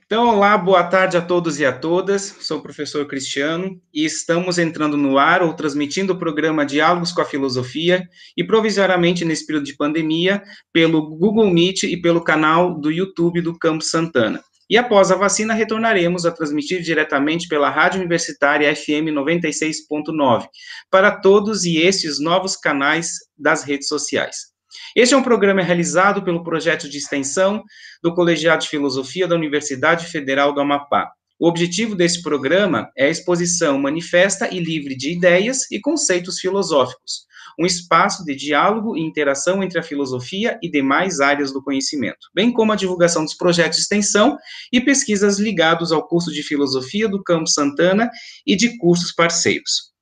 Então, olá, boa tarde a todos e a todas. Sou o professor Cristiano e estamos entrando no ar ou transmitindo o programa Diálogos com a Filosofia e provisoriamente nesse período de pandemia pelo Google Meet e pelo canal do YouTube do Campus Santana. E após a vacina retornaremos a transmitir diretamente pela Rádio Universitária FM 96.9 para todos e estes novos canais das redes sociais. Este é um programa realizado pelo projeto de extensão do Colegiado de Filosofia da Universidade Federal do Amapá. O objetivo desse programa é a exposição manifesta e livre de ideias e conceitos filosóficos, um espaço de diálogo e interação entre a filosofia e demais áreas do conhecimento, bem como a divulgação dos projetos de extensão e pesquisas ligados ao curso de Filosofia do Campus Santana e de cursos parceiros.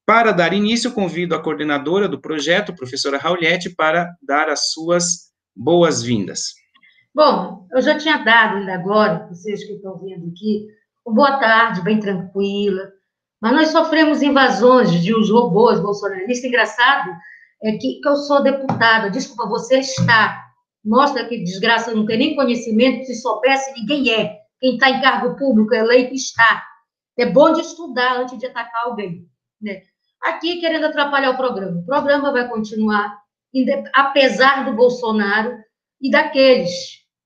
Para dar início, convido a coordenadora do projeto, professora Raulete, para dar as suas boas-vindas. Bom, eu já tinha dado ainda agora, vocês que estão vendo aqui, uma boa tarde, bem tranquila, mas nós sofremos invasões de uns robôs bolsonaristas. Engraçado é que eu sou deputada, desculpa, você está. Mostra que desgraça, não tem nem conhecimento, se soubesse, ninguém é. Quem está em cargo público eleito está. É bom de estudar antes de atacar alguém, né? Aqui, querendo atrapalhar o programa vai continuar, apesar do Bolsonaro e daqueles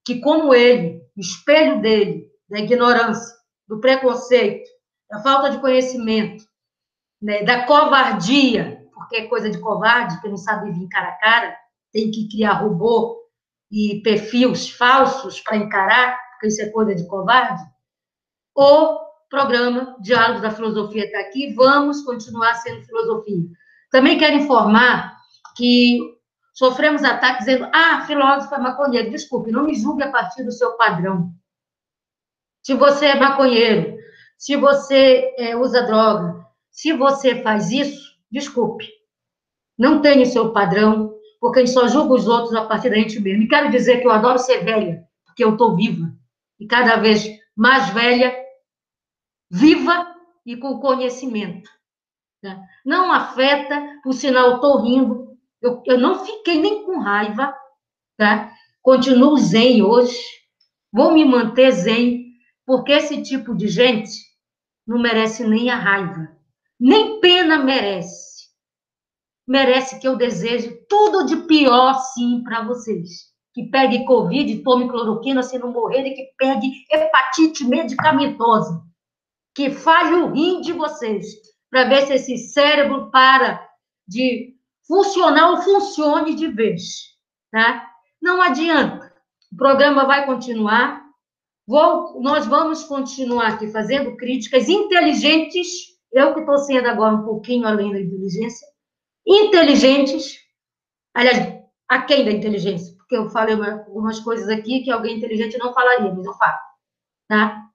que, como ele, o espelho dele, da ignorância, do preconceito, da falta de conhecimento, né, da covardia, porque é coisa de covarde, que não sabe vir cara a cara, tem que criar robô e perfis falsos para encarar, porque isso é coisa de covarde. O programa Diálogos da Filosofia está aqui, vamos continuar sendo filosofia. Também quero informar que sofremos ataques dizendo, filósofo é maconheiro. Desculpe, não me julgue a partir do seu padrão. Se você é maconheiro, se você usa droga, se você faz isso, desculpe, não tenha o seu padrão, porque a gente só julga os outros a partir da gente mesmo. E quero dizer que eu adoro ser velha, porque eu estou viva. E cada vez mais velha, viva e com conhecimento. Né? Não afeta, por sinal, estou rindo, eu não fiquei nem com raiva, tá? Continuo zen hoje, vou me manter zen, porque esse tipo de gente não merece nem a raiva, nem pena merece. Merece que eu deseje tudo de pior, sim, para vocês. Que pegue Covid, tome cloroquina se não morrer, e que pegue hepatite medicamentosa. Que falhe o rim de vocês, para ver se esse cérebro para de funcionar ou funcione de vez, tá? Não adianta, o programa vai continuar, nós vamos continuar aqui fazendo críticas inteligentes, eu que estou sendo agora um pouquinho além da inteligência, inteligentes, aliás, aquém da inteligência, porque eu falei algumas coisas aqui que alguém inteligente não falaria, mas eu falo, tá?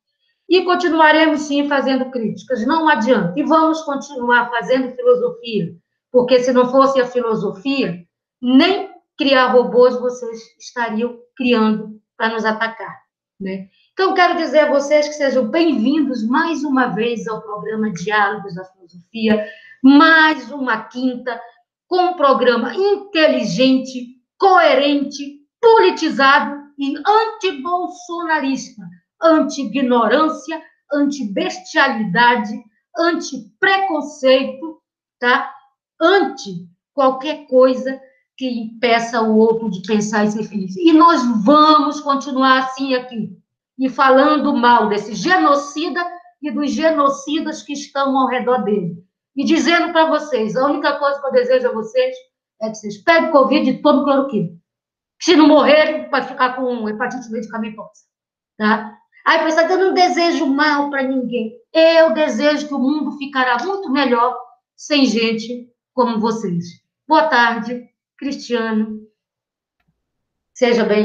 E continuaremos, sim, fazendo críticas, não adianta. E vamos continuar fazendo filosofia, porque se não fosse a filosofia, nem criar robôs vocês estariam criando para nos atacar, né? Então, quero dizer a vocês que sejam bem-vindos mais uma vez ao programa Diálogos da Filosofia, mais uma quinta, com um programa inteligente, coerente, politizado e antibolsonarista, anti-ignorância, anti-bestialidade, anti-preconceito, tá? Anti qualquer coisa que impeça o outro de pensar e ser feliz. E nós vamos continuar assim aqui, e falando mal desse genocida e dos genocidas que estão ao redor dele. E dizendo para vocês, a única coisa que eu desejo a vocês é que vocês peguem Covid e tomem cloroquina. Se não morrerem, vai ficar com hepatite medicamentosa, tá? Aí pensa que eu não desejo mal para ninguém. Eu desejo que o mundo ficará muito melhor sem gente como vocês. Boa tarde, Cristiano. Seja bem,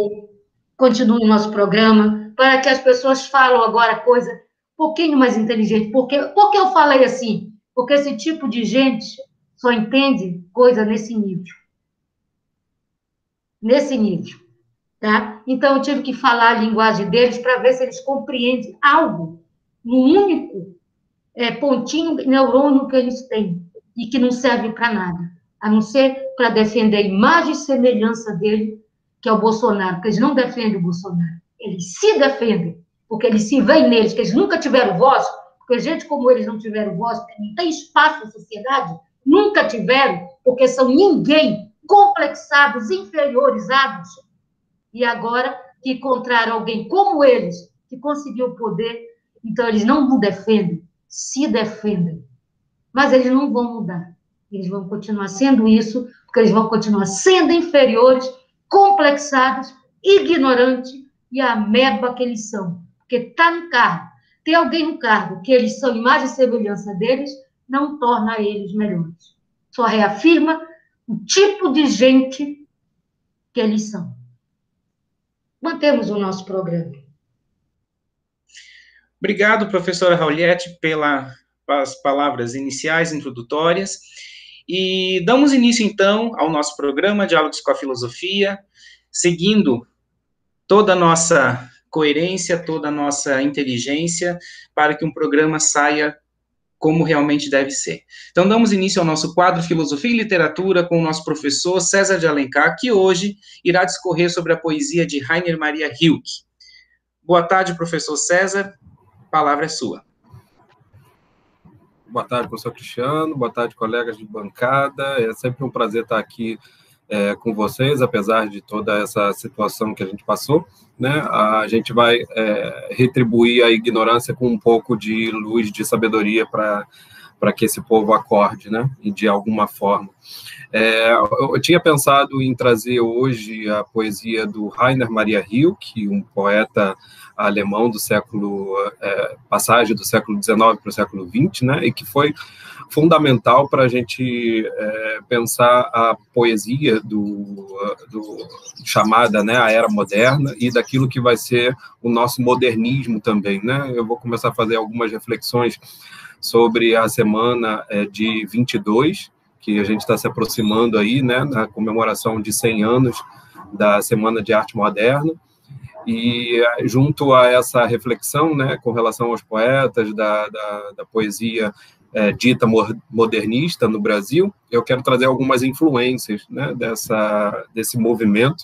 continue o nosso programa, para que as pessoas falem agora coisa um pouquinho mais inteligente. Por que eu falei assim? Porque esse tipo de gente só entende coisa nesse nível. Nesse nível. Tá? Então, eu tive que falar a linguagem deles para ver se eles compreendem algo no único pontinho neurônio que eles têm e que não serve para nada, a não ser para defender a imagem e semelhança dele, que é o Bolsonaro, porque eles não defendem o Bolsonaro, eles se defendem, porque eles se veem neles, que eles nunca tiveram voz, porque gente como eles não tiveram voz, porque não tem espaço na sociedade, nunca tiveram, porque são ninguém, complexados, inferiorizados, e agora que encontraram alguém como eles, que conseguiu o poder, então eles não o defendem, se defendem. Mas eles não vão mudar. Eles vão continuar sendo isso, porque eles vão continuar sendo inferiores, complexados, ignorantes e a ameba que eles são. Porque está no cargo. Ter alguém no cargo que eles são imagem e semelhança deles, não torna eles melhores. Só reafirma o tipo de gente que eles são. Mantemos o nosso programa. Obrigado, professora Rauliette, pelas palavras iniciais, introdutórias. E damos início, então, ao nosso programa Diálogos com a Filosofia, seguindo toda a nossa coerência, toda a nossa inteligência, para que um programa saia como realmente deve ser. Então, damos início ao nosso quadro Filosofia e Literatura com o nosso professor César de Alencar, que hoje irá discorrer sobre a poesia de Rainer Maria Rilke. Boa tarde, professor César. A palavra é sua. Boa tarde, professor Cristiano. Boa tarde, colegas de bancada. É sempre um prazer estar aqui com vocês, apesar de toda essa situação que a gente passou, né? A gente vai retribuir a ignorância com um pouco de luz, de sabedoria para que esse povo acorde, né? E de alguma forma. Eu tinha pensado em trazer hoje a poesia do Rainer Maria Rilke, um poeta alemão do século, passagem do século XIX para o século XX, né? E que foi fundamental para a gente pensar a poesia chamada, né, a Era Moderna, e daquilo que vai ser o nosso modernismo também, né? Eu vou começar a fazer algumas reflexões sobre a semana de 22, que a gente está se aproximando aí, né, na comemoração de 100 anos da Semana de Arte Moderna, e junto a essa reflexão, né, com relação aos poetas da poesia dita modernista no Brasil, eu quero trazer algumas influências, né, desse movimento,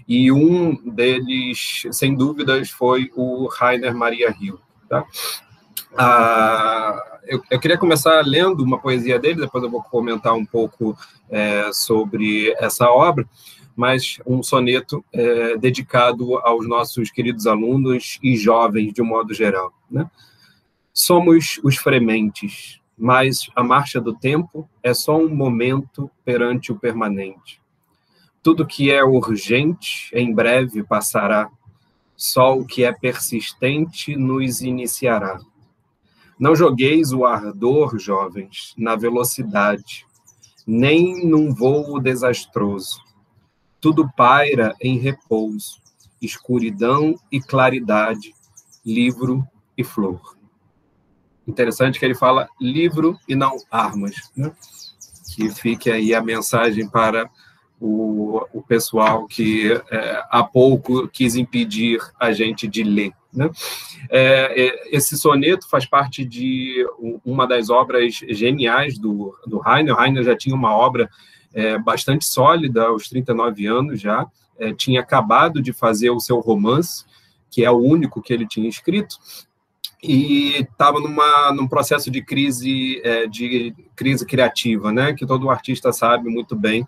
e um deles, sem dúvidas, foi o Rainer Maria Rilke, tá? Eu queria começar lendo uma poesia dele, depois eu vou comentar um pouco sobre essa obra, mas um soneto dedicado aos nossos queridos alunos e jovens, de um modo geral, né? Somos os frementes, mas a marcha do tempo é só um momento perante o permanente. Tudo que é urgente, em breve passará, só o que é persistente nos iniciará. Não jogueis o ardor, jovens, na velocidade, nem num voo desastroso. Tudo paira em repouso, escuridão e claridade, livro e flor. Interessante que ele fala livro e não armas, né? Que fique aí a mensagem para o pessoal que há pouco quis impedir a gente de ler, né? Esse soneto faz parte de uma das obras geniais do Rainer. O Rainer já tinha uma obra bastante sólida, aos 39 anos já, tinha acabado de fazer o seu romance, que é o único que ele tinha escrito, e estava num processo de crise criativa, né, que todo artista sabe muito bem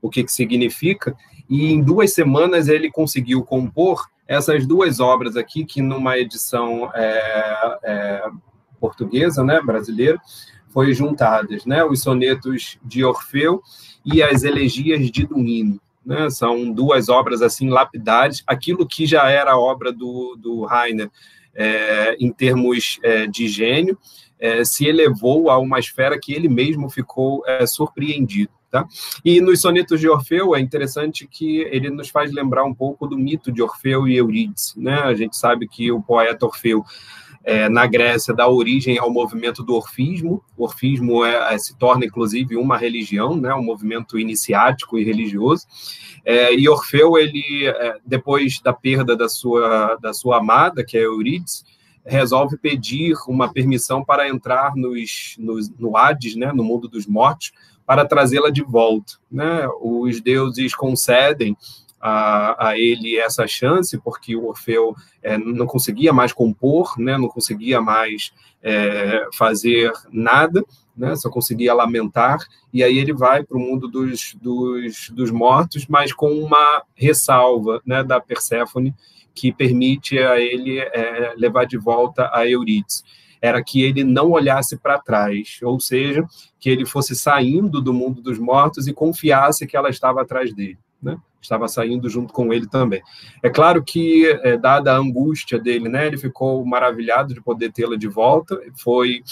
o que significa, e em 2 semanas ele conseguiu compor essas 2 obras aqui, que numa edição portuguesa, né, brasileira, foi juntadas, né, os sonetos de Orfeu e as elegias de Duino, né, são 2 obras assim lapidares, aquilo que já era a obra do Rainer, em termos de gênio, se elevou a uma esfera que ele mesmo ficou surpreendido. Tá? E nos sonetos de Orfeu é interessante que ele nos faz lembrar um pouco do mito de Orfeu e Eurídice, né? A gente sabe que o poeta Orfeu, na Grécia, dá origem ao movimento do orfismo. O orfismo se torna, inclusive, uma religião, né? Um movimento iniciático e religioso. E Orfeu, ele, depois da perda da sua amada, que é Eurídice, resolve pedir uma permissão para entrar no Hades, né? No mundo dos mortos, para trazê-la de volta, né? Os deuses concedem a ele essa chance, porque o Orfeu não conseguia mais compor, né, não conseguia mais fazer nada, né, só conseguia lamentar, e aí ele vai para o mundo dos mortos, mas com uma ressalva, né, da Perséfone, que permite a ele levar de volta a Eurídice. Era que ele não olhasse para trás, ou seja, que ele fosse saindo do mundo dos mortos e confiasse que ela estava atrás dele, né? Estava saindo junto com ele também. É claro que, dada a angústia dele, né, ele ficou maravilhado de poder tê-la de volta, foi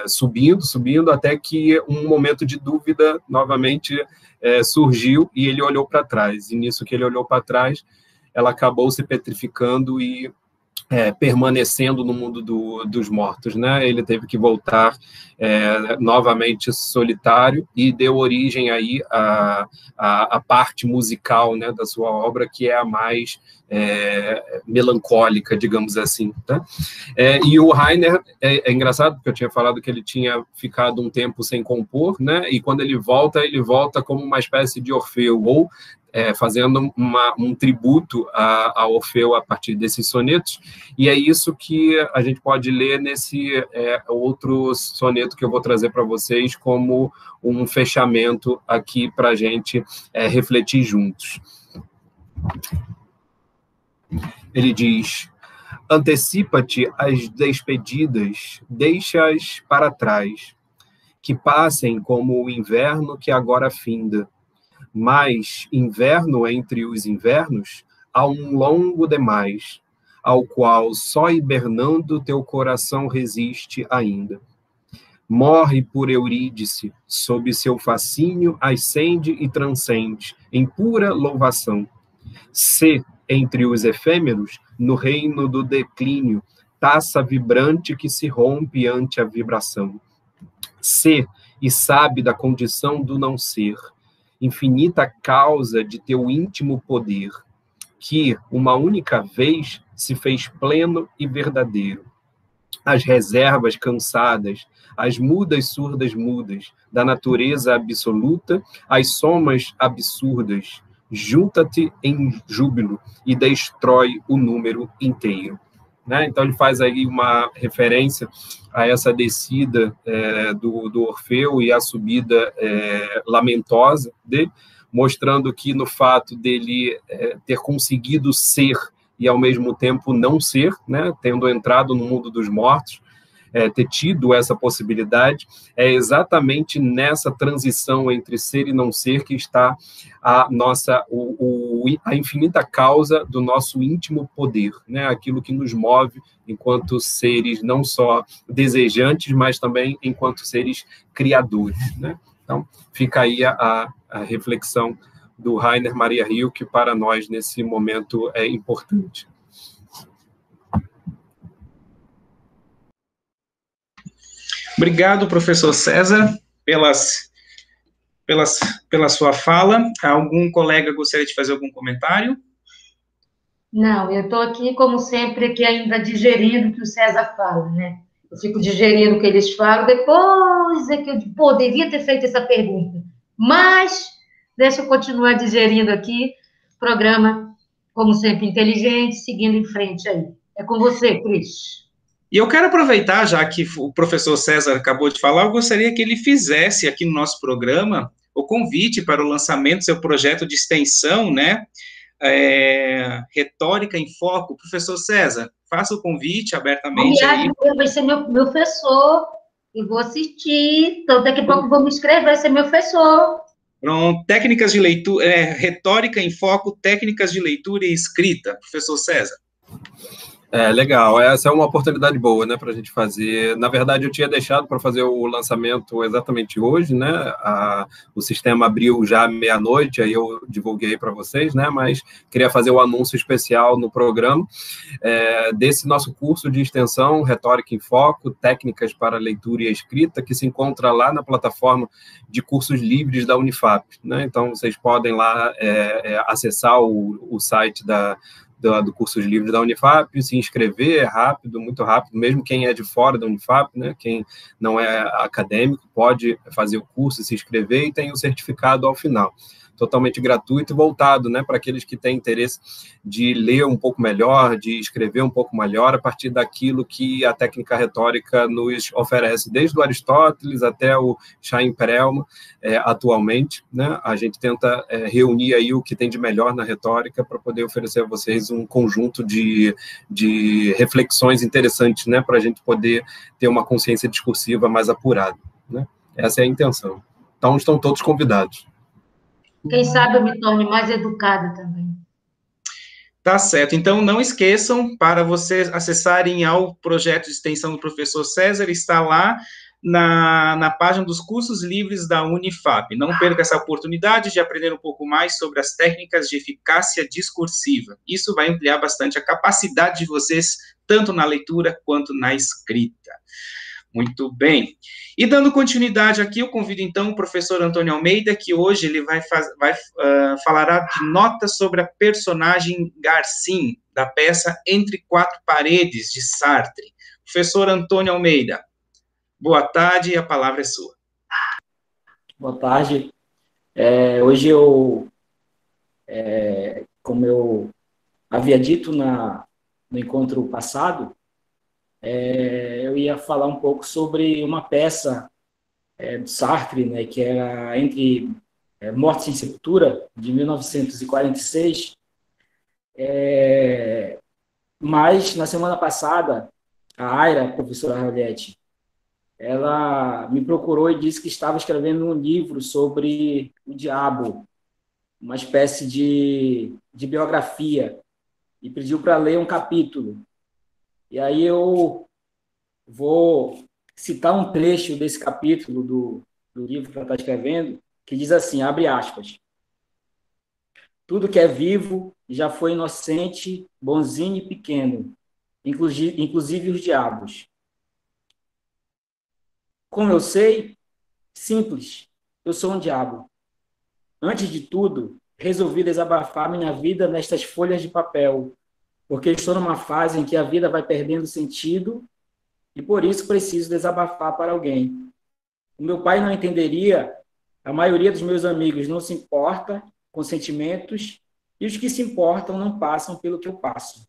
subindo, até que um momento de dúvida novamente surgiu e ele olhou para trás. E nisso que ele olhou para trás, ela acabou se petrificando e permanecendo no mundo dos mortos, né? Ele teve que voltar novamente solitário e deu origem aí à parte musical, né, da sua obra, que é a mais melancólica, digamos assim, tá? E o Rainer, é engraçado, porque eu tinha falado que ele tinha ficado um tempo sem compor, né? E quando ele volta como uma espécie de Orfeu, ou fazendo um tributo a Orfeu a partir desses sonetos, e é isso que a gente pode ler nesse outro soneto que eu vou trazer para vocês como um fechamento aqui para a gente refletir juntos. Ele diz: antecipa-te às despedidas, deixa-as para trás, que passem como o inverno que agora finda. Mas inverno entre os invernos há um longo demais, ao qual só hibernando teu coração resiste ainda. Morre por Eurídice, sob seu fascínio ascende e transcende, em pura louvação. Se, entre os efêmeros, no reino do declínio, taça vibrante que se rompe ante a vibração. Se, e sabe da condição do não ser, infinita causa de teu íntimo poder, que, uma única vez, se fez pleno e verdadeiro. As reservas cansadas, as mudas surdas mudas, da natureza absoluta, as somas absurdas, junta-te em júbilo e destrói o número inteiro. Né? Então, ele faz aí uma referência a essa descida do Orfeu e a subida lamentosa dele, mostrando que no fato dele ter conseguido ser e, ao mesmo tempo, não ser, né? Tendo entrado no mundo dos mortos, ter tido essa possibilidade, é exatamente nessa transição entre ser e não ser que está a infinita causa do nosso íntimo poder, né? Aquilo que nos move enquanto seres não só desejantes, mas também enquanto seres criadores, né? Então, fica aí a reflexão do Rainer Maria Rilke para nós nesse momento importante. Obrigado, professor César, pela sua fala. Algum colega gostaria de fazer algum comentário? Não, eu estou aqui, como sempre, aqui ainda digerindo o que o César fala, né? Eu fico digerindo o que eles falam, depois é que eu devia ter feito essa pergunta. Mas, deixa eu continuar digerindo aqui, programa, como sempre, inteligente, seguindo em frente aí. É com você, Cris. E eu quero aproveitar, já que o professor César acabou de falar, eu gostaria que ele fizesse aqui no nosso programa o convite para o lançamento do seu projeto de extensão, né? Retórica em Foco. Professor César, faça o convite abertamente. Aliás, vai ser meu professor, e vou assistir, então daqui a pouco vou me inscrever, vai ser meu professor. Pronto, técnicas de leitura, retórica em foco, técnicas de leitura e escrita, professor César. Legal, essa é uma oportunidade boa, né, para a gente fazer. Na verdade, eu tinha deixado para fazer o lançamento exatamente hoje, né, o sistema abriu já meia-noite, aí eu divulguei para vocês, né, mas queria fazer o anúncio especial no programa desse nosso curso de extensão, Retórica em Foco, Técnicas para Leitura e Escrita, que se encontra lá na plataforma de cursos livres da Unifap, né, então vocês podem lá acessar o site do Cursos Livres da Unifap, se inscrever rápido, muito rápido, mesmo quem é de fora da Unifap, né, quem não é acadêmico, pode fazer o curso, se inscrever e tem o certificado ao final. totalmente gratuito e voltado, né, para aqueles que têm interesse de ler um pouco melhor, de escrever um pouco melhor a partir daquilo que a técnica retórica nos oferece, desde o Aristóteles até o Chaim Perelman, atualmente, né? A gente tenta reunir aí o que tem de melhor na retórica para poder oferecer a vocês um conjunto de reflexões interessantes, né, para a gente poder ter uma consciência discursiva mais apurada, né? Essa é a intenção. Então, estão todos convidados. Quem sabe eu me torne mais educada também. Tá certo. Então, não esqueçam, para vocês acessarem ao projeto de extensão do professor César, está lá na página dos cursos livres da Unifap. Não perca essa oportunidade de aprender um pouco mais sobre as técnicas de eficácia discursiva. Isso vai ampliar bastante a capacidade de vocês, tanto na leitura quanto na escrita. Muito bem. E dando continuidade aqui, eu convido então o professor Antônio Almeida, que hoje ele falará de notas sobre a personagem Garcim, da peça Entre Quatro Paredes, de Sartre. Professor Antônio Almeida, boa tarde, a palavra é sua. Boa tarde. Hoje como eu havia dito no encontro passado, eu ia falar um pouco sobre uma peça do Sartre, né, que era Entre Morte Sem Sepultura, de 1946. Mas, na semana passada, a Aira, a professora Raulete, ela me procurou e disse que estava escrevendo um livro sobre o diabo, uma espécie de biografia, e pediu para ler um capítulo. E aí eu vou citar um trecho desse capítulo do livro que ela está escrevendo, que diz assim, abre aspas: tudo que é vivo já foi inocente, bonzinho e pequeno, inclusive os diabos. Como eu sei? Simples, eu sou um diabo. Antes de tudo, resolvi desabafar minha vida nestas folhas de papel, porque estou numa fase em que a vida vai perdendo sentido e por isso preciso desabafar para alguém. O meu pai não entenderia, a maioria dos meus amigos não se importa com sentimentos e os que se importam não passam pelo que eu passo.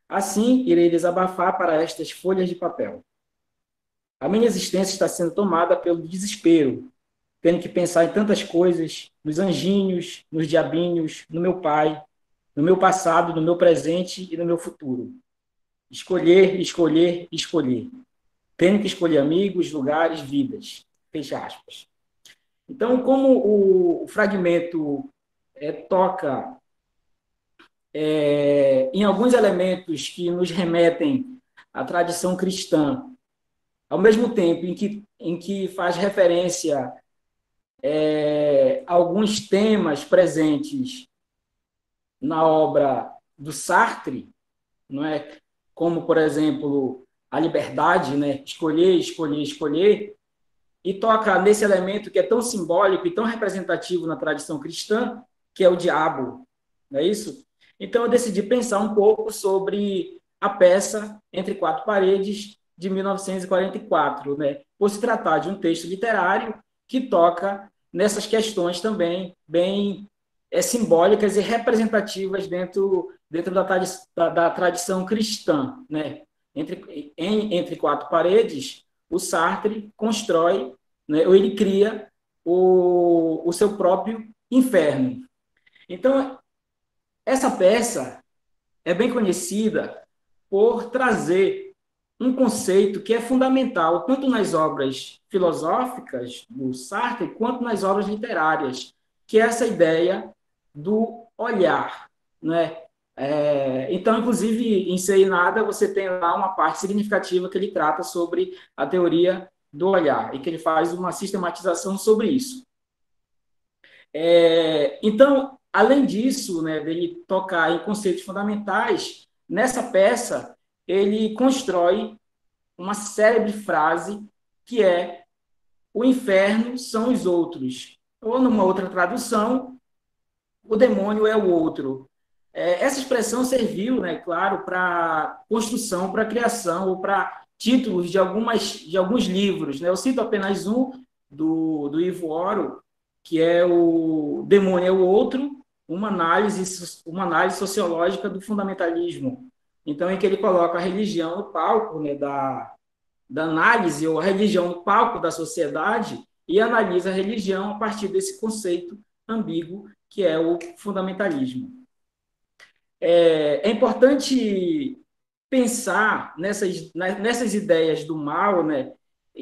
Assim, irei desabafar para estas folhas de papel. A minha existência está sendo tomada pelo desespero, tendo que pensar em tantas coisas, nos anjinhos, nos diabinhos, no meu pai, no meu passado, no meu presente e no meu futuro. Escolher, escolher, escolher. Tenho que escolher amigos, lugares, vidas. Fecha aspas. Então, como o fragmento toca em alguns elementos que nos remetem à tradição cristã, ao mesmo tempo em que faz referência a alguns temas presentes na obra do Sartre, não é? Como, por exemplo, a liberdade, né? Escolher, escolher, escolher, e toca nesse elemento que é tão simbólico e tão representativo na tradição cristã, que é o diabo, não é isso? Então, eu decidi pensar um pouco sobre a peça Entre Quatro Paredes, de 1944, né? Por se tratar de um texto literário que toca nessas questões também bem simbólicas e representativas dentro da tradição cristã, né? Entre Quatro Paredes, o Sartre constrói, né, ou ele cria o seu próprio inferno. Então, essa peça é bem conhecida por trazer um conceito que é fundamental tanto nas obras filosóficas do Sartre quanto nas obras literárias, que é essa ideia do olhar, né? Então, inclusive, em Ser e Nada, você tem lá uma parte significativa que ele trata sobre a teoria do olhar, e que ele faz uma sistematização sobre isso. Então, além disso, né, dele tocar em conceitos fundamentais, nessa peça, ele constrói uma célebre frase que é: o inferno são os outros. Ou, numa outra tradução, o demônio é o outro. Essa expressão serviu, né, claro, para construção, para criação, ou para títulos de alguns livros, né? Eu cito apenas um, do Ivo Oro, que é o Demônio é o Outro, uma análise sociológica do fundamentalismo. Então, em que ele coloca a religião no palco, né, da análise, ou a religião no palco da sociedade, e analisa a religião a partir desse conceito ambíguo, que é o fundamentalismo. É importante pensar nessas ideias do mal, né,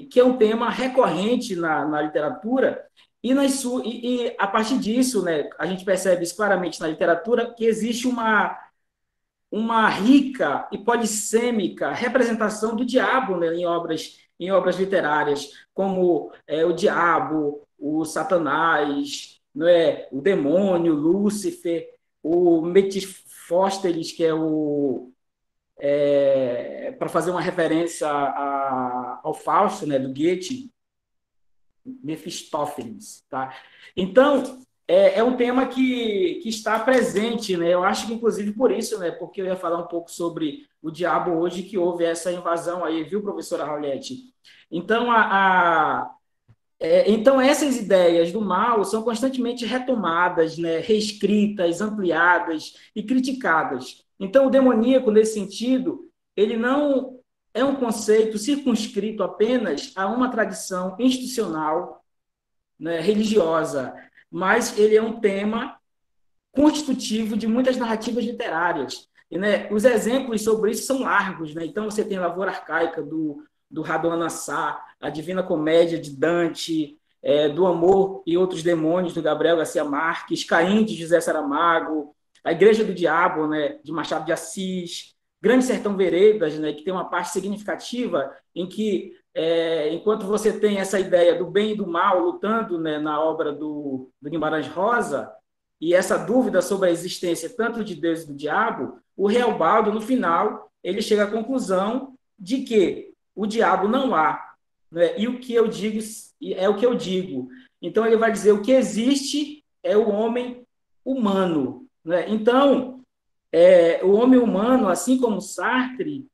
que é um tema recorrente na literatura, e a partir disso, né, a gente percebe isso claramente na literatura, que existe uma rica e polissêmica representação do diabo, né, em obras literárias, como o diabo, o Satanás, não é, o demônio, Lúcifer, o Mephistopheles, que para fazer uma referência ao Fausto, né, do Goethe, Mephistófeles, tá? Então, é um tema que está presente, né? Eu acho que, inclusive, por isso, né? Porque eu ia falar um pouco sobre o diabo hoje, que houve essa invasão aí, viu, professora Raulete? Então, então, essas ideias do mal são constantemente retomadas, né? Reescritas, ampliadas e criticadas. Então, o demoníaco, nesse sentido, ele não é um conceito circunscrito apenas a uma tradição institucional, né, religiosa, mas ele é um tema constitutivo de muitas narrativas literárias. E, né, os exemplos sobre isso são largos. Né? Então, você tem a Lavoura Arcaica, do Raduan Assar, a Divina Comédia, de Dante, do Amor e Outros Demônios, do Gabriel Garcia Marques, Caim, de José Saramago, a Igreja do Diabo, né, de Machado de Assis, Grande Sertão Veredas, né, que tem uma parte significativa em que, enquanto você tem essa ideia do bem e do mal lutando, né, na obra do Guimarães Rosa, e essa dúvida sobre a existência tanto de Deus e do diabo, o Reobaldo, no final, ele chega à conclusão de que o diabo não há, né? E o que eu digo é o que eu digo. Então, ele vai dizer o que existe é o homem humano. Né? Então, o homem humano, assim como em Sartre,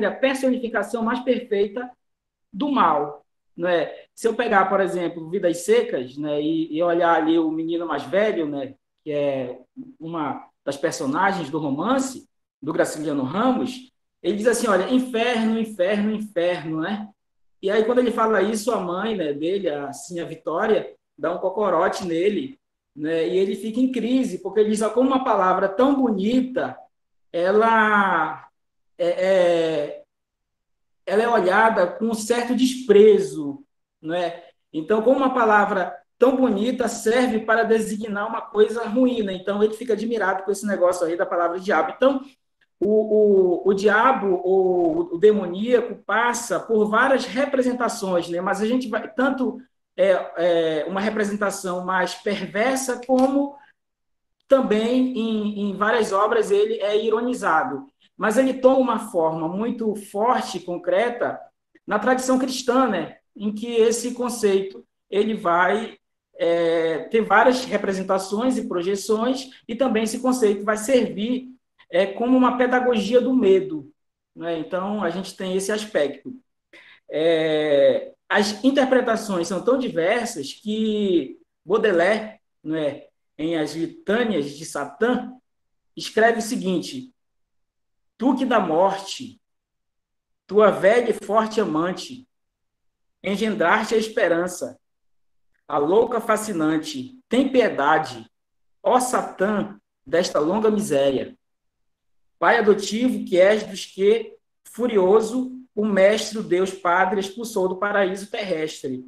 a personificação mais perfeita do mal. Né? Se eu pegar, por exemplo, Vidas Secas, né, e olhar ali o menino mais velho, né, que é uma das personagens do romance, do Graciliano Ramos, ele diz assim, olha, inferno, inferno, inferno, né? E aí, quando ele fala isso, a mãe, né, dele, assim, a Vitória, dá um cocorote nele, né, e ele fica em crise, porque ele diz, ó, como uma palavra tão bonita, ela ela é olhada com um certo desprezo, não é? Então, como uma palavra tão bonita serve para designar uma coisa ruim, né? Então ele fica admirado com esse negócio aí da palavra diabo. Então, o diabo, o demoníaco, passa por várias representações, né? Mas a gente vai tanto uma representação mais perversa, como também em várias obras ele é ironizado. Mas ele toma uma forma muito forte, concreta, na tradição cristã, né? Em que esse conceito ele vai ter várias representações e projeções, e também esse conceito vai servir como uma pedagogia do medo. Né? Então, a gente tem esse aspecto. As interpretações são tão diversas que Baudelaire, né, em As Litânias de Satã, escreve o seguinte: tu que da morte, tua velha e forte amante, engendraste a esperança, a louca fascinante, tem piedade, ó Satã, desta longa miséria. Pai adotivo que és dos que, furioso, o mestre, o Deus Padre, expulsou do paraíso terrestre.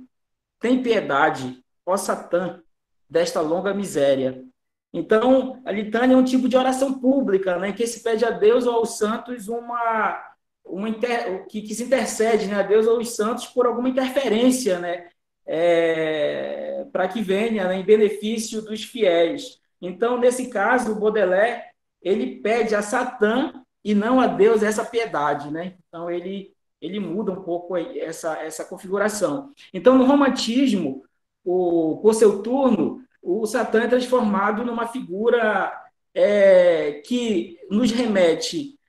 Tem piedade, ó Satã, desta longa miséria. Então, a litânia é um tipo de oração pública, né, que se pede a Deus ou aos santos que se intercede, né, a Deus ou aos santos por alguma interferência, né, para que venha, né, em benefício dos fiéis. Então, nesse caso, o Baudelaire ele pede a Satã e não a Deus essa piedade, né? Então ele muda um pouco essa configuração. Então, no romantismo, por seu turno, o Satã é transformado numa figura que nos remete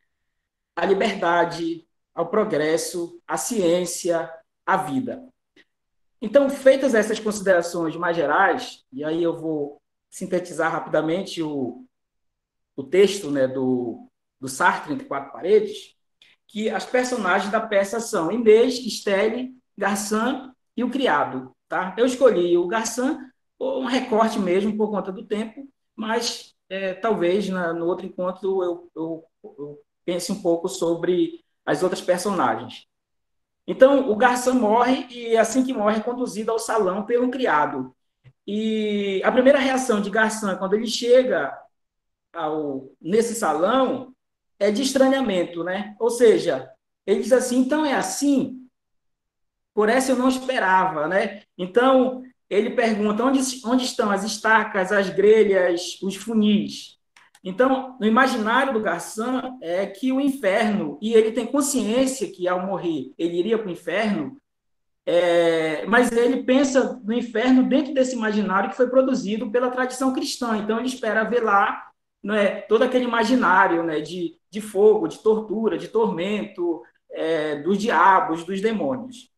à liberdade, ao progresso, à ciência, à vida. Então, feitas essas considerações mais gerais, e aí eu vou sintetizar rapidamente o texto, né, do Sartre, Entre Quatro Paredes, que as personagens da peça são Inês, Estelle, Garçom e o criado. Tá? Eu escolhi o Garçom, um recorte mesmo por conta do tempo, mas talvez no outro encontro eu pense um pouco sobre as outras personagens. Então, o Garçom morre e, assim que morre, é conduzido ao salão pelo criado. E a primeira reação de Garçom, quando ele chega nesse salão, é de estranhamento, né? Ou seja, ele diz assim, então é assim? Por essa eu não esperava, né? Então, ele pergunta, onde estão as estacas, as grelhas, os funis? Então, no imaginário do Garçom é que o inferno, e ele tem consciência que ao morrer ele iria para o inferno, mas ele pensa no inferno dentro desse imaginário que foi produzido pela tradição cristã. Então, ele espera ver lá, né, todo aquele imaginário, né, de fogo, de tortura, de tormento, dos diabos, dos demônios.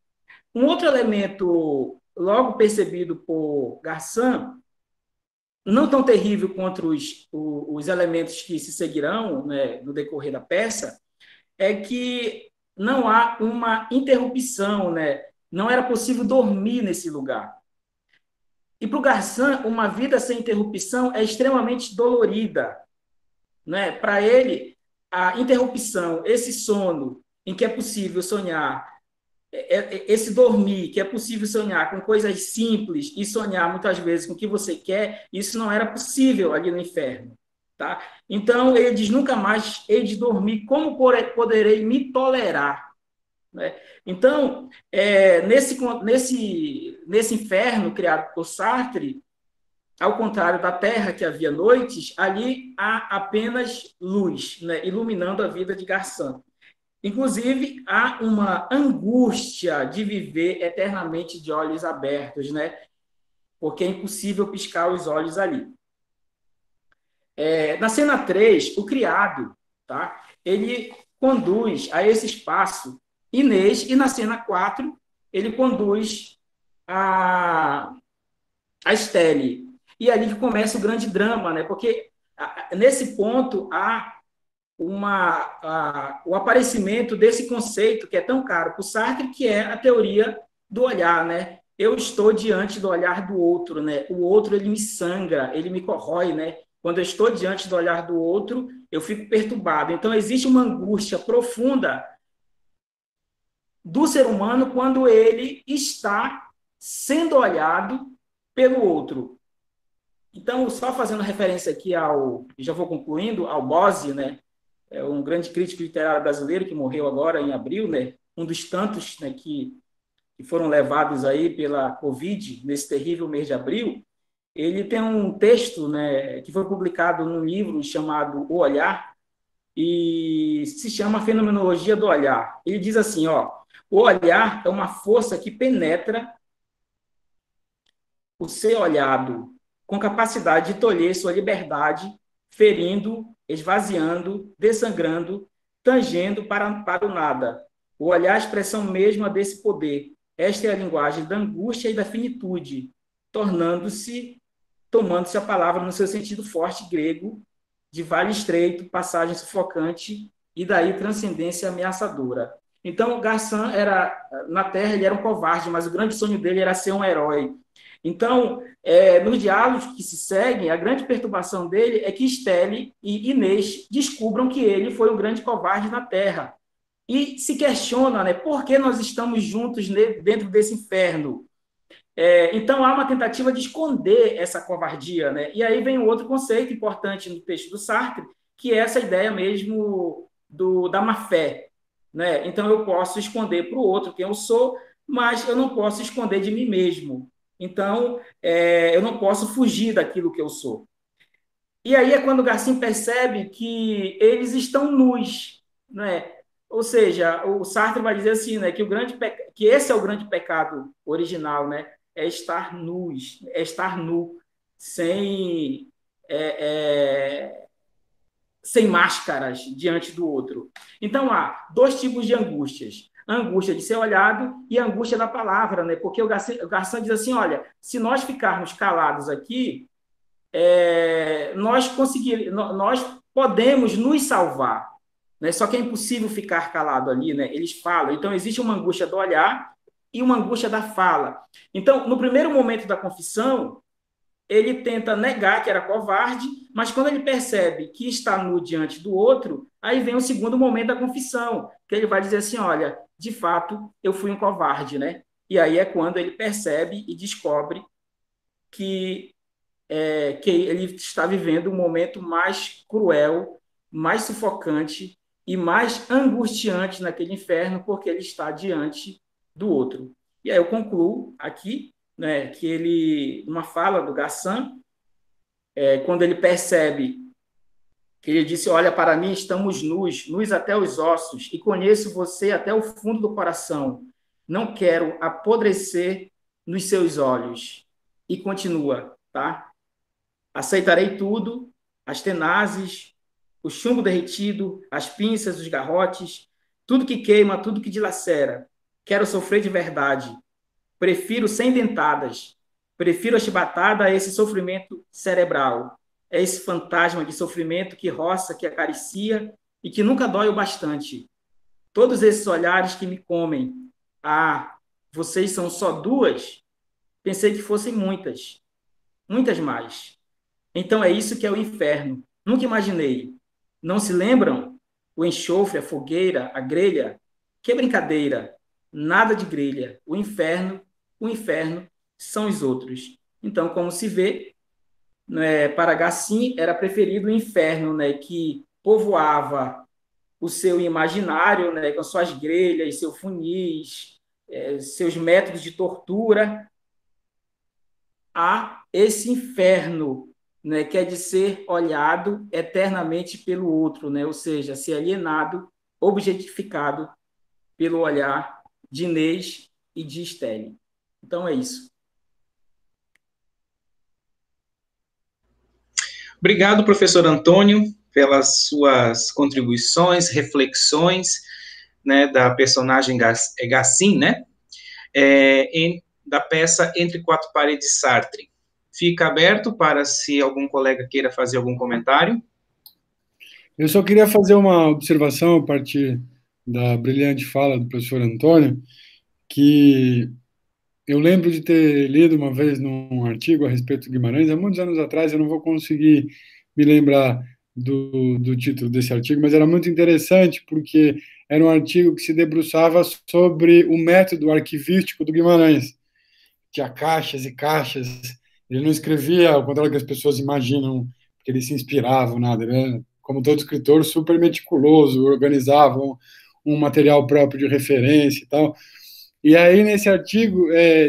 Um outro elemento logo percebido por Garçom, não tão terrível quanto os elementos que se seguirão, né, no decorrer da peça, é que não há uma interrupção, né? Não era possível dormir nesse lugar. E para o Garçom, uma vida sem interrupção é extremamente dolorida, né? Para ele, a interrupção, esse sono em que é possível sonhar, esse dormir, que é possível sonhar com coisas simples e sonhar muitas vezes com o que você quer, isso não era possível ali no inferno. Tá? Então, ele diz, nunca mais hei de dormir, como poderei me tolerar? Né? Então, nesse inferno criado por Sartre, ao contrário da Terra, que havia noites, ali há apenas luz, né, iluminando a vida de Garçom. Inclusive, há uma angústia de viver eternamente de olhos abertos, né? Porque é impossível piscar os olhos ali. Na cena 3, o criado, tá? Ele conduz a esse espaço Inês, e na cena 4, ele conduz a Estelle. E é ali que começa o grande drama, né? Porque nesse ponto há o aparecimento desse conceito que é tão caro para o Sartre, que é a teoria do olhar, né? Eu estou diante do olhar do outro, né? O outro, ele me sangra, ele me corrói, né? Quando eu estou diante do olhar do outro, eu fico perturbado. Então, existe uma angústia profunda do ser humano quando ele está sendo olhado pelo outro. Então, só fazendo referência aqui já vou concluindo, ao Bose, né? É um grande crítico literário brasileiro que morreu agora em abril, né? Um dos tantos, né, que foram levados aí pela Covid nesse terrível mês de abril. Ele tem um texto, né, que foi publicado num livro chamado O Olhar e se chama Fenomenologia do Olhar. Ele diz assim, ó, o olhar é uma força que penetra o ser olhado com capacidade de tolher sua liberdade, ferindo, esvaziando, dessangrando, tangendo para o nada. O olhar é a expressão mesma desse poder. Esta é a linguagem da angústia e da finitude, tomando-se a palavra no seu sentido forte grego, de vale estreito, passagem sufocante, e daí transcendência ameaçadora. Então, Garçom na Terra, ele era um covarde, mas o grande sonho dele era ser um herói. Então, nos diálogos que se seguem, a grande perturbação dele é que Estelle e Inês descubram que ele foi um grande covarde na Terra. E se questiona, né, por que nós estamos juntos dentro desse inferno? Então, há uma tentativa de esconder essa covardia. Né? E aí vem um outro conceito importante no texto do Sartre, que é essa ideia mesmo da má-fé. Né? Então, eu posso esconder para o outro quem eu sou, mas eu não posso esconder de mim mesmo. Então, eu não posso fugir daquilo que eu sou. E aí é quando o Garcim percebe que eles estão nus, né? Ou seja, o Sartre vai dizer assim, né, que esse é o grande pecado original, né? É estar nus, é estar nu, sem sem máscaras diante do outro. Então há dois tipos de angústias: a angústia de ser olhado e a angústia da palavra, né? Porque o Garçom diz assim, olha, se nós ficarmos calados aqui, nós podemos nos salvar, né? Só que é impossível ficar calado ali, né? Eles falam. Então, existe uma angústia do olhar e uma angústia da fala. Então, no primeiro momento da confissão, ele tenta negar que era covarde, mas quando ele percebe que está nu diante do outro, aí vem o segundo momento da confissão, que ele vai dizer assim, olha, de fato, eu fui um covarde, né? E aí é quando ele percebe e descobre que ele está vivendo um momento mais cruel, mais sufocante e mais angustiante naquele inferno, porque ele está diante do outro. E aí eu concluo aqui, né, que ele, numa fala do Gassan, quando ele percebe que ele disse, olha, para mim estamos nus, nus até os ossos, e conheço você até o fundo do coração. Não quero apodrecer nos seus olhos. E continua, tá? Aceitarei tudo, as tenazes, o chumbo derretido, as pinças, os garrotes, tudo que queima, tudo que dilacera. Quero sofrer de verdade. Prefiro sem dentadas. Prefiro a chibatada a esse sofrimento cerebral. É esse fantasma de sofrimento que roça, que acaricia e que nunca dói o bastante. Todos esses olhares que me comem. Ah, vocês são só duas? Pensei que fossem muitas. Muitas mais. Então é isso que é o inferno. Nunca imaginei. Não se lembram? O enxofre, a fogueira, a grelha? Que brincadeira! Nada de grelha. O inferno são os outros. Então, como se vê, né, para Gassim era preferido o inferno, né, que povoava o seu imaginário, né, com suas grelhas, seus funis, seus métodos de tortura, a esse inferno, né, que é de ser olhado eternamente pelo outro, né, ou seja, ser alienado, objetificado pelo olhar de Inês e de Estelle. Então é isso. Obrigado, professor Antônio, pelas suas contribuições, reflexões, né, da personagem Gassim, né, da peça Entre Quatro Paredes, Sartre. Fica aberto para se algum colega queira fazer algum comentário. Eu só queria fazer uma observação a partir da brilhante fala do professor Antônio, que eu lembro de ter lido uma vez num artigo a respeito do Guimarães, há muitos anos atrás, eu não vou conseguir me lembrar do título desse artigo, mas era muito interessante porque era um artigo que se debruçava sobre o método arquivístico do Guimarães. Tinha caixas e caixas, ele não escrevia ao contrário que as pessoas imaginam, que ele se inspirava, nada, ele era, como todo escritor, super meticuloso, organizava um material próprio de referência e tal. E aí, nesse artigo,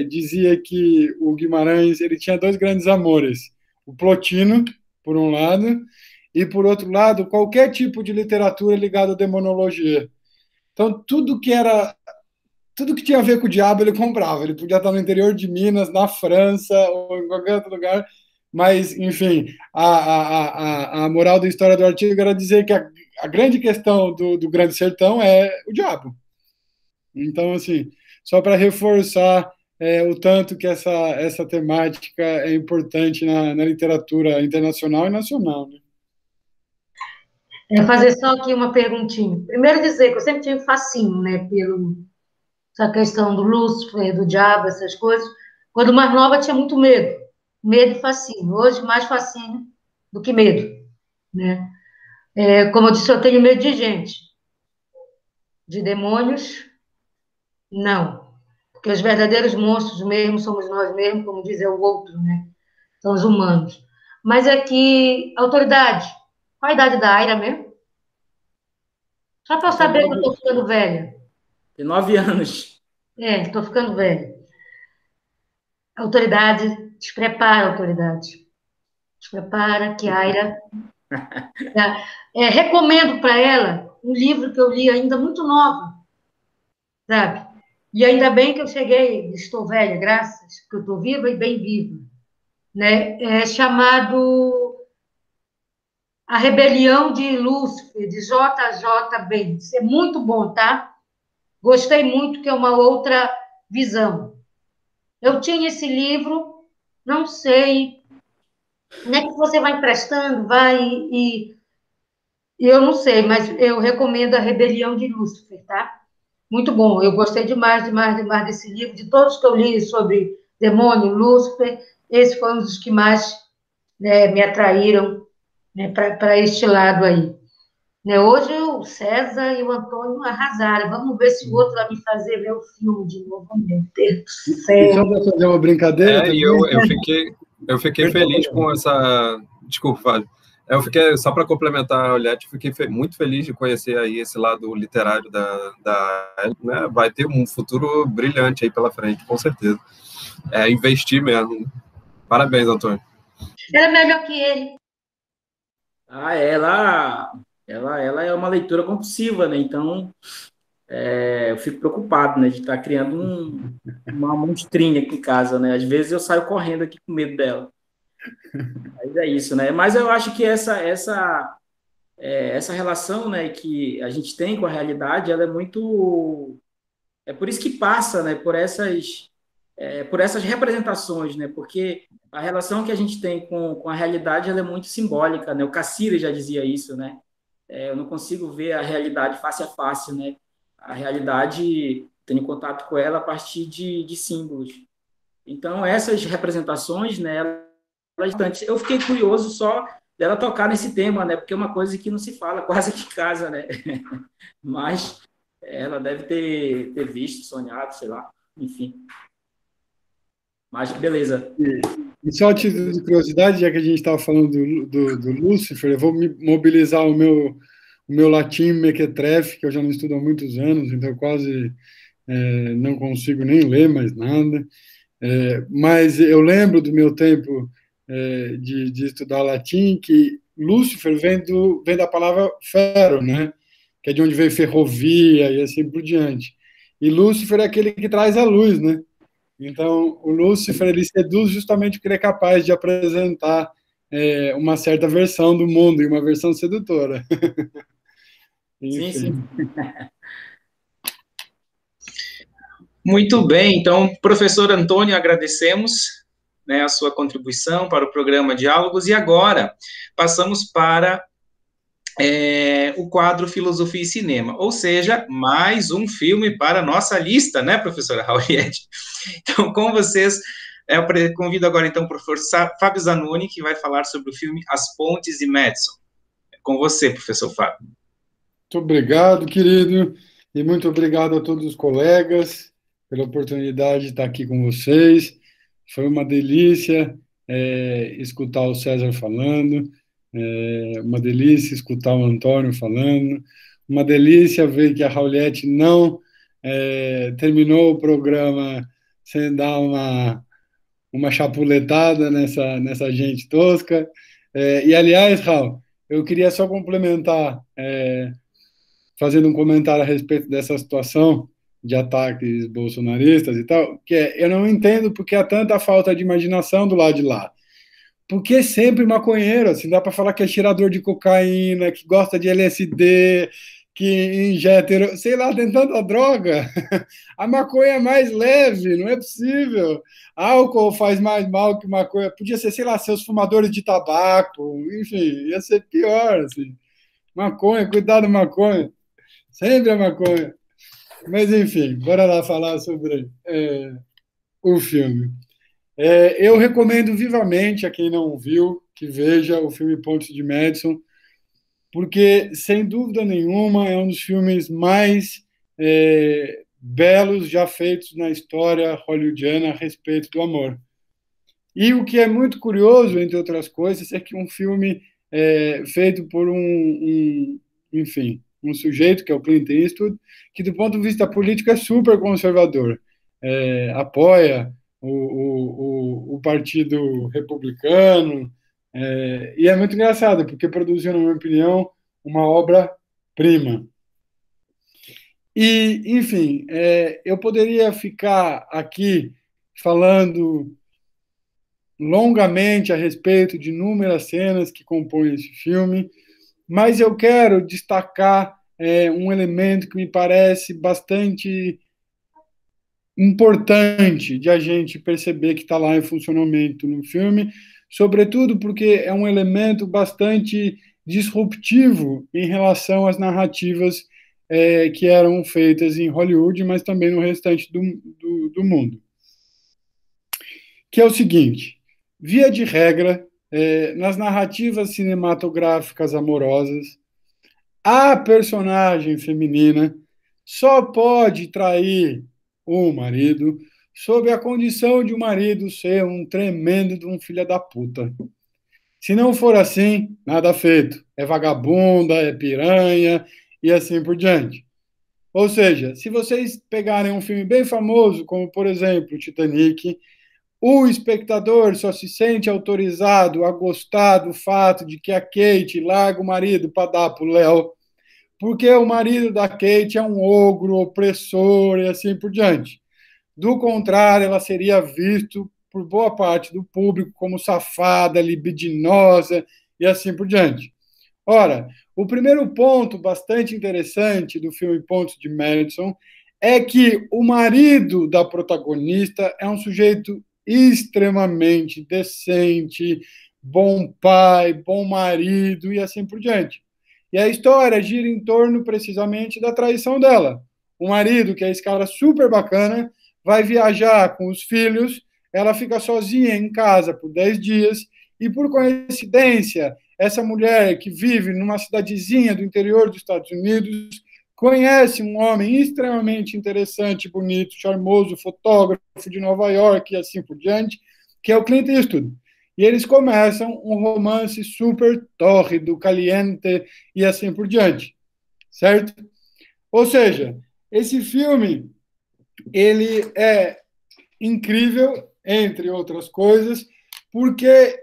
dizia que o Guimarães ele tinha dois grandes amores, o Plotino, por um lado, e, por outro lado, qualquer tipo de literatura ligada à demonologia. Então, tudo que tinha a ver com o diabo, ele comprava. Ele podia estar no interior de Minas, na França, ou em qualquer outro lugar, mas, enfim, a moral da história do artigo era dizer que a grande questão do Grande Sertão é o diabo. Então, assim, só para reforçar o tanto que essa temática é importante na literatura internacional e nacional, né? Fazer só aqui uma perguntinha. Primeiro dizer que eu sempre tive fascínio, né, essa questão do Lúcifer, do diabo, essas coisas. Quando mais nova tinha muito medo. Medo e fascínio. Hoje, mais fascínio do que medo, né? Como eu disse, eu tenho medo de gente. De demônios, não. Porque os verdadeiros monstros mesmo somos nós mesmos, como diz o outro, né? São os humanos. Mas é que, autoridade, qual a idade da Aira mesmo? Só para eu saber que eu estou ficando velha. Tem 9 anos. Estou ficando velha. Autoridade, desprepara, autoridade. Desprepara, que a Aira... recomendo para ela um livro que eu li ainda muito nova, sabe? E ainda bem que eu cheguei, estou velha, graças, que eu estou viva e bem viva, né? É chamado A Rebelião de Lúcifer, de J.J. Benz. É muito bom, tá? Gostei muito, que é uma outra visão. Eu tinha esse livro, não sei, não é que você vai emprestando, vai e eu não sei, mas eu recomendo A Rebelião de Lúcifer, tá? Muito bom, eu gostei demais, demais, demais desse livro, de todos que eu li sobre demônio, Lúcifer, esse foi um dos que mais, né, me atraíram, né, para este lado aí. Né, hoje o César e o Antônio arrasaram. Vamos ver se o outro vai me fazer ver o filme de novo. Meu Deus do E só céu. para fazer uma brincadeira E também. eu fiquei feliz com essa. Desculpa, Fábio. Eu fiquei, só para complementar a Olhete, fiquei muito feliz de conhecer aí esse lado literário né? Vai ter um futuro brilhante aí pela frente, com certeza. Investir mesmo. Parabéns, Antônio. Ela é melhor que ele. Ah, ela é uma leitura compulsiva, né? Então, eu fico preocupado, né, de estar criando uma monstrinha aqui em casa, né? Às vezes eu saio correndo aqui com medo dela. Mas é isso, né? Mas eu acho que essa relação, né, que a gente tem com a realidade, ela é muito... É por isso que passa, né, por essas representações, né? Porque a relação que a gente tem com a realidade, ela é muito simbólica, né? O Cassirer já dizia isso, né? Eu não consigo ver a realidade face a face, né? A realidade, tenho contato com ela a partir de símbolos. Então, essas representações, né, eu fiquei curioso só dela tocar nesse tema, né? Porque é uma coisa que não se fala quase que em casa, né? Mas ela deve ter visto, sonhado, sei lá, enfim. Mas beleza. E só a título de curiosidade, já que a gente estava falando do Lúcifer, eu vou mobilizar o meu latim mequetrefe, que eu já não estudo há muitos anos, então eu quase não consigo nem ler mais nada. Mas eu lembro do meu tempo de estudar latim, que Lúcifer vem da palavra ferro, né? Que é de onde veio ferrovia e assim por diante. E Lúcifer é aquele que traz a luz, né? Então, o Lúcifer ele seduz justamente porque ele é capaz de apresentar uma certa versão do mundo e uma versão sedutora. Sim, sim. Muito bem, então, professor Antônio, agradecemos, né, a sua contribuição para o programa Diálogos, e agora passamos para o quadro Filosofia e Cinema, ou seja, mais um filme para a nossa lista, né, professora Rauriette? Então, com vocês, eu convido agora, então, o professor Fábio Zanoni, que vai falar sobre o filme As Pontes de Madison. Com você, professor Fábio. Muito obrigado, querido, e muito obrigado a todos os colegas pela oportunidade de estar aqui com vocês. Foi uma delícia escutar o César falando, uma delícia escutar o Antônio falando, uma delícia ver que a Raulette não terminou o programa sem dar uma chapuletada nessa gente tosca. E, aliás, Raul, eu queria só complementar, fazendo um comentário a respeito dessa situação de ataques bolsonaristas e tal, que eu não entendo porque há tanta falta de imaginação do lado de lá. Porque é sempre maconheiro, assim, dá para falar que é tirador de cocaína, que gosta de LSD, que injeta, sei lá, tem tanta droga. A maconha é mais leve, não é possível. Álcool faz mais mal que maconha. Podia ser, sei lá, seus fumadores de tabaco, enfim, ia ser pior, assim. Maconha, cuidado, maconha. Sempre a maconha. Mas, enfim, bora lá falar sobre o filme. Eu recomendo vivamente a quem não viu que veja o filme Pontes de Madison, porque, sem dúvida nenhuma, é um dos filmes mais belos já feitos na história hollywoodiana a respeito do amor. E o que é muito curioso, entre outras coisas, é que um filme feito por enfim, um sujeito, que é o Clint Eastwood, que, do ponto de vista político, é super conservador, apoia o Partido Republicano, e é muito engraçado, porque produziu, na minha opinião, uma obra-prima. E, enfim, eu poderia ficar aqui falando longamente a respeito de inúmeras cenas que compõem esse filme, mas eu quero destacar um elemento que me parece bastante importante de a gente perceber que está lá em funcionamento no filme, sobretudo porque é um elemento bastante disruptivo em relação às narrativas que eram feitas em Hollywood, mas também no restante do mundo. Que é o seguinte, via de regra, nas narrativas cinematográficas amorosas, a personagem feminina só pode trair o marido sob a condição de o marido ser um tremendo de um filho da puta. Se não for assim, nada feito. É vagabunda, é piranha e assim por diante. Ou seja, se vocês pegarem um filme bem famoso, como por exemplo Titanic, o espectador só se sente autorizado a gostar do fato de que a Kate larga o marido para dar para o Léo, porque o marido da Kate é um ogro, opressor e assim por diante. Do contrário, ela seria vista por boa parte do público como safada, libidinosa e assim por diante. Ora, o primeiro ponto bastante interessante do filme Pontos de Madison é que o marido da protagonista é um sujeito extremamente decente, bom pai, bom marido e assim por diante. E a história gira em torno precisamente da traição dela. O marido, que é esse cara super bacana, vai viajar com os filhos, ela fica sozinha em casa por 10 dias e, por coincidência, essa mulher que vive numa cidadezinha do interior dos Estados Unidos conhece um homem extremamente interessante, bonito, charmoso, fotógrafo de Nova York e assim por diante, que é o Clint Eastwood. E eles começam um romance super tórrido, caliente e assim por diante, certo? Ou seja, esse filme, ele é incrível, entre outras coisas, porque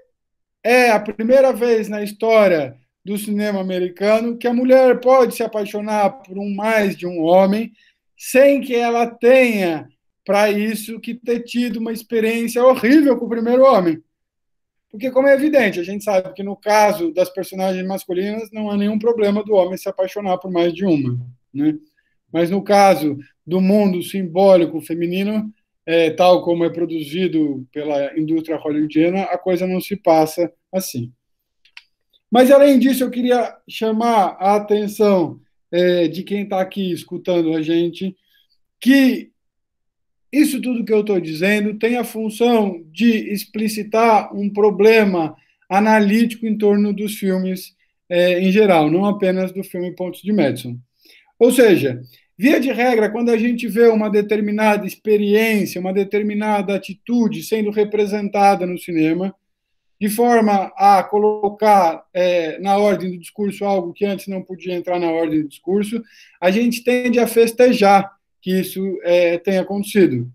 é a primeira vez na história do cinema americano que a mulher pode se apaixonar por mais de um homem sem que ela tenha, para isso, que ter tido uma experiência horrível com o primeiro homem. Porque, como é evidente, a gente sabe que no caso das personagens masculinas não há nenhum problema do homem se apaixonar por mais de uma, né? Mas no caso do mundo simbólico feminino, tal como é produzido pela indústria hollywoodiana, a coisa não se passa assim. Mas, além disso, eu queria chamar a atenção de quem está aqui escutando a gente, que isso tudo que eu estou dizendo tem a função de explicitar um problema analítico em torno dos filmes em geral, não apenas do filme Pontos de Madison. Ou seja, via de regra, quando a gente vê uma determinada experiência, uma determinada atitude sendo representada no cinema, de forma a colocar na ordem do discurso algo que antes não podia entrar na ordem do discurso, a gente tende a festejar que isso tenha acontecido.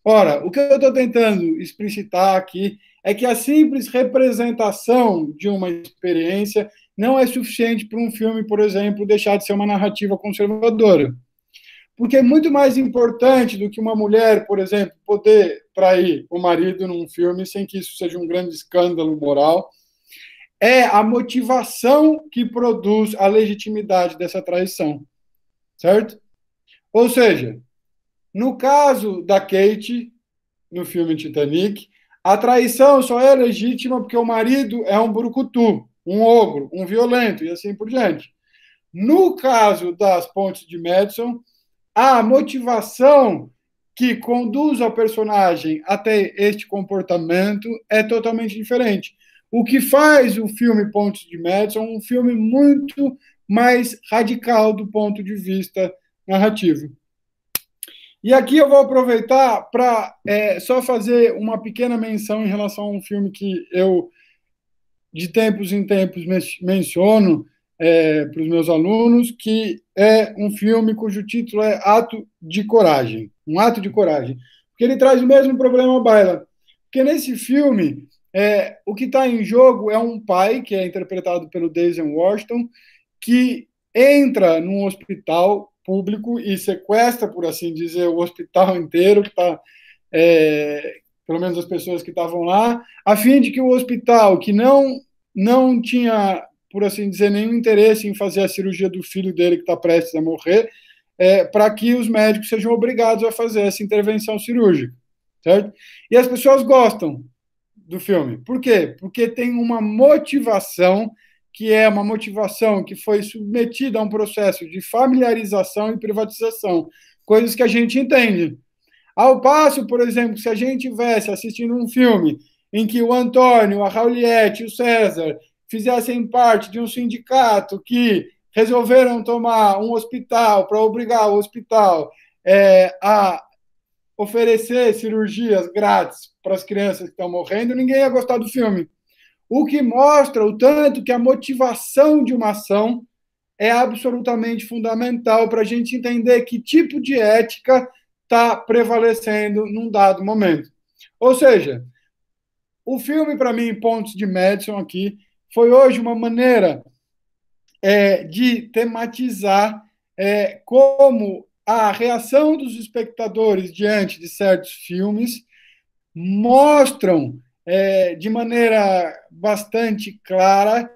Ora, o que eu estou tentando explicitar aqui é que a simples representação de uma experiência não é suficiente para um filme, por exemplo, deixar de ser uma narrativa conservadora. Porque é muito mais importante do que uma mulher, por exemplo, poder trair o marido num filme sem que isso seja um grande escândalo moral, é a motivação que produz a legitimidade dessa traição, certo? Ou seja, no caso da Kate, no filme Titanic, a traição só é legítima porque o marido é um brucutu, um ogro, um violento e assim por diante. No caso das Pontes de Madison, a motivação que conduz ao personagem até este comportamento é totalmente diferente. O que faz o filme Pontos de Madison um filme muito mais radical do ponto de vista narrativo. E aqui eu vou aproveitar para só fazer uma pequena menção em relação a um filme que eu, de tempos em tempos, menciono para os meus alunos, que é um filme cujo título é Ato de Coragem. Um ato de coragem. Porque ele traz o mesmo problema à baila. Porque nesse filme, o que está em jogo é um pai, que é interpretado pelo Denzel Washington, que entra num hospital público e sequestra, por assim dizer, o hospital inteiro, que está, pelo menos as pessoas que estavam lá, a fim de que o hospital, que não tinha por assim dizer, nenhum interesse em fazer a cirurgia do filho dele que está prestes a morrer, para que os médicos sejam obrigados a fazer essa intervenção cirúrgica, certo? E as pessoas gostam do filme. Por quê? Porque tem uma motivação que é uma motivação que foi submetida a um processo de familiarização e privatização, coisas que a gente entende. Ao passo, por exemplo, se a gente estivesse assistindo um filme em que o Antônio, a Rauliette e o César fizessem parte de um sindicato que resolveram tomar um hospital para obrigar o hospital a oferecer cirurgias grátis para as crianças que estão morrendo, ninguém ia gostar do filme. O que mostra o tanto que a motivação de uma ação é absolutamente fundamental para a gente entender que tipo de ética está prevalecendo num dado momento. Ou seja, o filme, para mim, Pontos de Madison aqui, foi hoje uma maneira de tematizar como a reação dos espectadores diante de certos filmes mostram de maneira bastante clara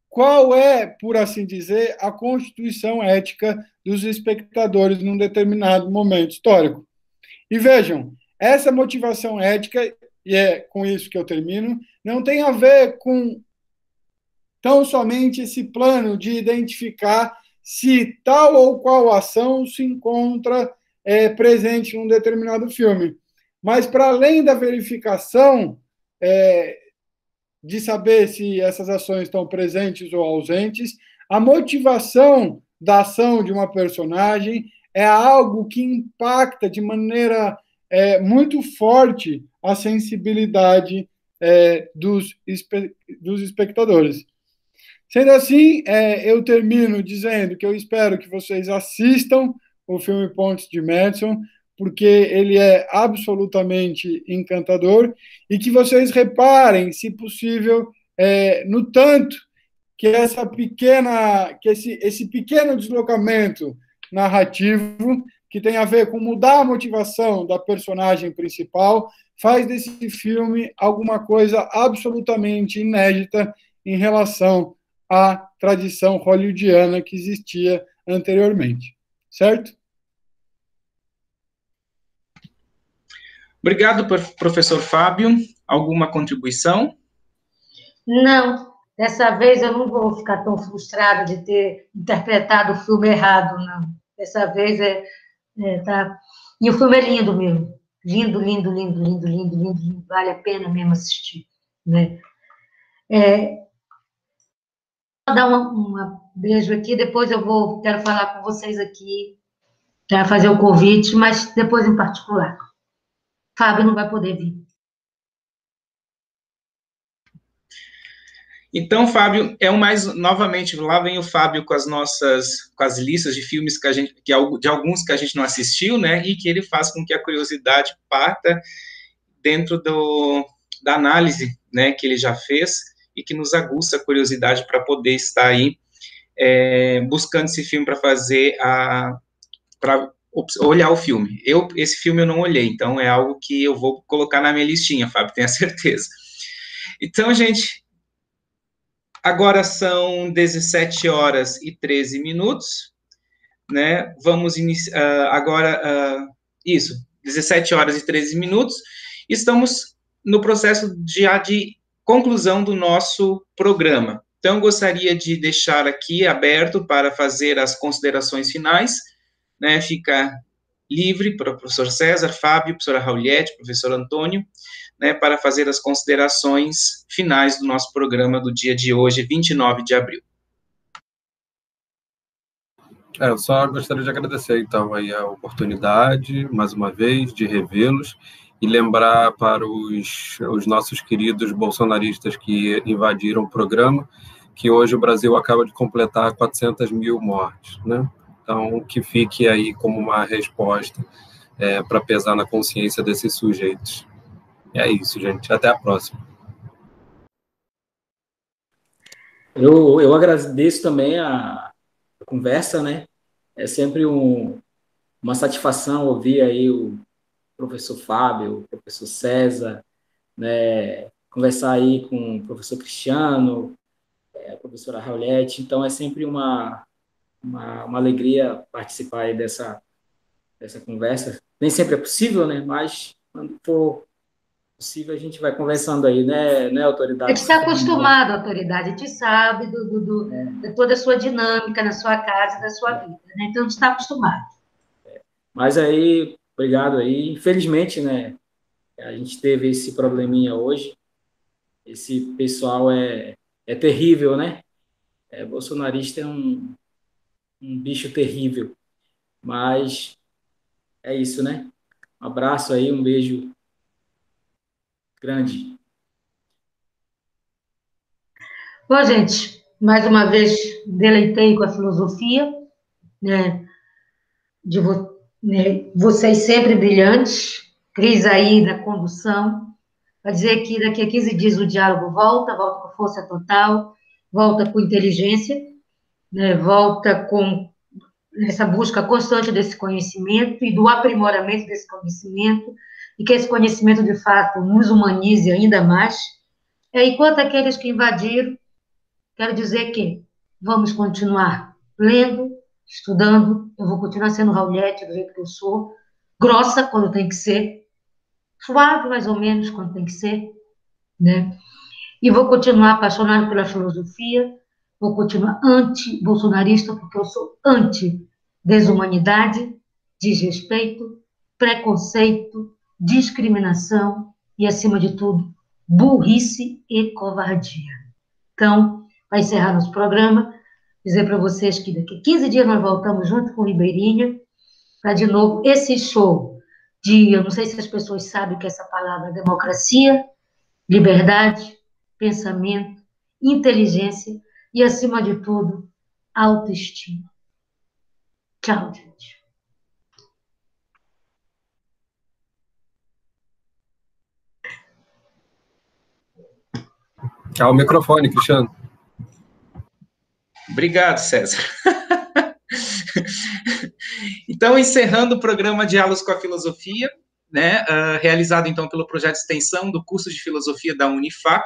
qual é, por assim dizer, a constituição ética dos espectadores num determinado momento histórico. E vejam, essa motivação ética, e é com isso que eu termino, não tem a ver com tão somente esse plano de identificar se tal ou qual ação se encontra presente num determinado filme. Mas, para além da verificação de saber se essas ações estão presentes ou ausentes, a motivação da ação de uma personagem é algo que impacta de maneira muito forte a sensibilidade dos espectadores. Sendo assim, eu termino dizendo que eu espero que vocês assistam o filme Pontos de Madison, porque ele é absolutamente encantador, e que vocês reparem, se possível, no tanto que esse pequeno deslocamento narrativo, que tem a ver com mudar a motivação da personagem principal, faz desse filme alguma coisa absolutamente inédita em relação à tradição hollywoodiana que existia anteriormente. Certo? Obrigado, professor Fábio. Alguma contribuição? Não, dessa vez eu não vou ficar tão frustrada de ter interpretado o filme errado, não. Dessa vez tá. E o filme é lindo mesmo. Lindo, lindo, lindo, lindo, lindo, lindo, lindo. Vale a pena mesmo assistir, né? Vou dar um beijo aqui, depois quero falar com vocês aqui, para fazer o convite, mas depois em particular. Fábio não vai poder vir. Então, Fábio, novamente, lá vem o Fábio com as listas de filmes de alguns que a gente não assistiu, né, e que ele faz com que a curiosidade parta dentro da análise, né, que ele já fez, e que nos aguça a curiosidade para poder estar aí buscando esse filme para para olhar o filme. Esse filme eu não olhei, então é algo que eu vou colocar na minha listinha, Fábio, tenha certeza. Então, gente, agora são 17h13, né? Vamos iniciar agora, 17h13. Estamos no processo já de conclusão do nosso programa. Então, eu gostaria de deixar aqui aberto para fazer as considerações finais, né? Fica livre para o professor César, Fábio, professora Rauliette, professor Antônio, né, para fazer as considerações finais do nosso programa do dia de hoje, 29 de abril. Eu só gostaria de agradecer, então, aí a oportunidade, mais uma vez, de revê-los e lembrar para os nossos queridos bolsonaristas que invadiram o programa que hoje o Brasil acaba de completar 400 mil mortes, né? Então, que fique aí como uma resposta para pesar na consciência desses sujeitos. É isso, gente. Até a próxima. Eu agradeço também a conversa, né? É sempre uma satisfação ouvir aí o professor Fábio, o professor César, né? Conversar aí com o professor Cristiano, a professora Raulete. Então, é sempre uma alegria participar aí dessa conversa. Nem sempre é possível, né? Mas quando for possível, a gente vai conversando aí, né, A autoridade? gente está acostumado, a autoridade, a gente sabe de toda a sua dinâmica na sua casa, da sua vida, né? Então, a gente está acostumado. Mas aí, obrigado aí. Infelizmente, né, a gente teve esse probleminha hoje. Esse pessoal é terrível, né? Bolsonarista é um bicho terrível. Mas é isso, né? Um abraço aí, um beijo grande. Bom, gente, mais uma vez deleitei com a filosofia, né, né, vocês sempre brilhantes, Cris aí na condução, para dizer que daqui a 15 dias o diálogo volta com força total, volta com inteligência, né, volta com essa busca constante desse conhecimento e do aprimoramento desse conhecimento, e que esse conhecimento, de fato, nos humanize ainda mais. Enquanto aqueles que invadiram, quero dizer que vamos continuar lendo, estudando, eu vou continuar sendo Raulete do jeito que eu sou, grossa quando tem que ser, suave mais ou menos quando tem que ser, né? E vou continuar apaixonado pela filosofia, vou continuar anti-bolsonarista, porque eu sou anti-desumanidade, desrespeito, preconceito, discriminação e, acima de tudo, burrice e covardia. Então, para encerrar nosso programa, dizer para vocês que daqui a 15 dias nós voltamos junto com o Ribeirinha, para de novo esse show eu não sei se as pessoas sabem o que é essa palavra, democracia, liberdade, pensamento, inteligência e, acima de tudo, autoestima. Tchau, gente. Tchau, o microfone, Cristiano. Obrigado, César. Então, encerrando o programa Diálogos com a Filosofia, né, realizado, então, pelo projeto de extensão do curso de Filosofia da Unifap.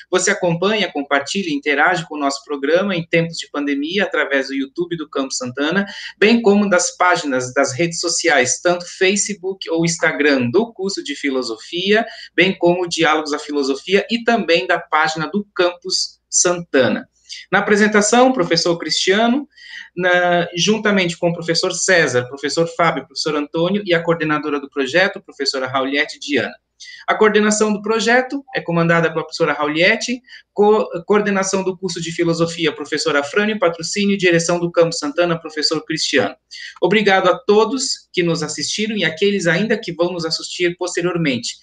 Você acompanha, compartilha e interage com o nosso programa em tempos de pandemia, através do YouTube do Campo Santana, bem como das páginas das redes sociais, tanto Facebook ou Instagram do curso de Filosofia, bem como Diálogos à Filosofia e também da página do Campus Santana. Na apresentação, o professor Cristiano, juntamente com o professor César, professor Fábio, professor Antônio e a coordenadora do projeto, professora Raulete Diana. A coordenação do projeto é comandada pela professora Raulete, coordenação do curso de Filosofia, professora Frânio, patrocínio e direção do Campo Santana, professor Cristiano. Obrigado a todos que nos assistiram e aqueles ainda que vão nos assistir posteriormente,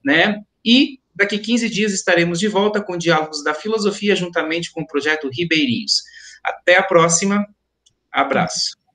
né? E daqui 15 dias estaremos de volta com Diálogos da Filosofia, juntamente com o projeto Ribeirinhos. Até a próxima. Abraço.